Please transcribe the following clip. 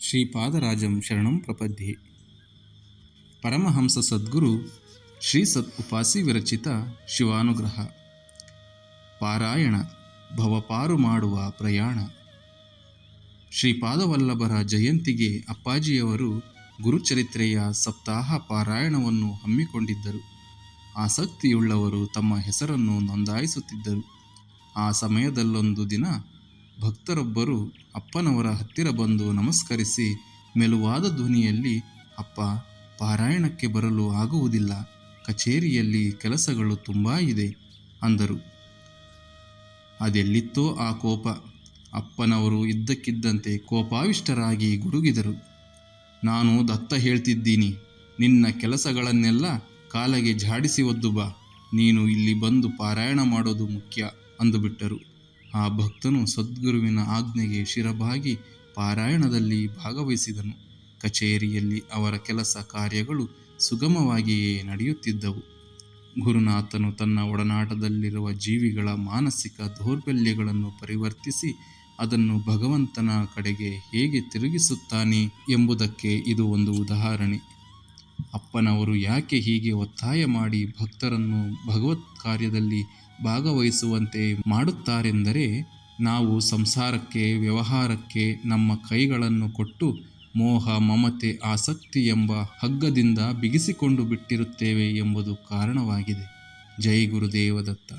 ಶ್ರೀಪಾದರಾಜಂ ಶರಣಂ ಪ್ರಪದ್ಯೆ. ಪರಮಹಂಸ ಸದ್ಗುರು ಶ್ರೀ ಸತ್ ಉಪಾಸಿ ವಿರಚಿತ ಶಿವಾನುಗ್ರಹ. ಪಾರಾಯಣ ಭವಪಾರು ಮಾಡುವ ಪ್ರಯಾಣ. ಶ್ರೀಪಾದವಲ್ಲಭರ ಜಯಂತಿಗೆ ಅಪ್ಪಾಜಿಯವರು ಗುರುಚರಿತ್ರೆಯ ಸಪ್ತಾಹ ಪಾರಾಯಣವನ್ನು ಹಮ್ಮಿಕೊಂಡಿದ್ದರು. ಆಸಕ್ತಿಯುಳ್ಳವರು ತಮ್ಮ ಹೆಸರನ್ನು ನೋಂದಾಯಿಸುತ್ತಿದ್ದರು. ಆ ಸಮಯದಲ್ಲೊಂದು ದಿನ ಭಕ್ತರೊಬ್ಬರು ಅಪ್ಪನವರ ಹತ್ತಿರ ಬಂದು ನಮಸ್ಕರಿಸಿ ಮೆಲುವಾದ ಧ್ವನಿಯಲ್ಲಿ, ಅಪ್ಪ, ಪಾರಾಯಣಕ್ಕೆ ಬರಲು ಆಗುವುದಿಲ್ಲ, ಕಚೇರಿಯಲ್ಲಿ ಕೆಲಸಗಳು ತುಂಬ ಇದೆ ಅಂದರು. ಅದೆಲ್ಲಿತ್ತೋ ಆ ಕೋಪ. ಅಪ್ಪನವರು ಇದ್ದಕ್ಕಿದ್ದಂತೆ ಕೋಪಾವಿಷ್ಟರಾಗಿ ಗುಡುಗಿದರು. ನಾನು ದತ್ತ ಹೇಳ್ತಿದ್ದೀನಿ, ನಿನ್ನ ಕೆಲಸಗಳನ್ನೆಲ್ಲ ಕಾಲಗೆ ಝಾಡಿಸಿ ಒದ್ದು ಬಾ, ನೀನು ಇಲ್ಲಿ ಬಂದು ಪಾರಾಯಣ ಮಾಡೋದು ಮುಖ್ಯ ಅಂದುಬಿಟ್ಟರು. ಆ ಭಕ್ತನು ಸದ್ಗುರುವಿನ ಆಜ್ಞೆಗೆ ಶಿರಬಾಗಿ ಪಾರಾಯಣದಲ್ಲಿ ಭಾಗವಹಿಸಿದನು. ಕಚೇರಿಯಲ್ಲಿ ಅವರ ಕೆಲಸ ಕಾರ್ಯಗಳು ಸುಗಮವಾಗಿಯೇ ನಡೆಯುತ್ತಿದ್ದವು. ಗುರುನಾಥನು ತನ್ನ ಒಡನಾಟದಲ್ಲಿರುವ ಜೀವಿಗಳ ಮಾನಸಿಕ ದೌರ್ಬಲ್ಯಗಳನ್ನು ಪರಿವರ್ತಿಸಿ ಅದನ್ನು ಭಗವಂತನ ಕಡೆಗೆ ಹೇಗೆ ತಿರುಗಿಸುತ್ತಾನೆ ಎಂಬುದಕ್ಕೆ ಇದು ಒಂದು ಉದಾಹರಣೆ. ಅಪ್ಪನವರು ಯಾಕೆ ಹೀಗೆ ಒತ್ತಾಯ ಮಾಡಿ ಭಕ್ತರನ್ನು ಭಗವತ್ ಕಾರ್ಯದಲ್ಲಿ ಭಾಗವಹಿಸುವಂತೆ ಮಾಡುತ್ತಾರೆಂದರೆ, ನಾವು ಸಂಸಾರಕ್ಕೆ, ವ್ಯವಹಾರಕ್ಕೆ ನಮ್ಮ ಕೈಗಳನ್ನು ಕೊಟ್ಟು ಮೋಹ, ಮಮತೆ, ಆಸಕ್ತಿ ಎಂಬ ಹಗ್ಗದಿಂದ ಬಿಗಿಸಿಕೊಂಡು ಬಿಟ್ಟಿರುತ್ತೇವೆ ಎಂಬುದು ಕಾರಣವಾಗಿದೆ. ಜೈ ಗುರುದೇವ ದತ್ತ.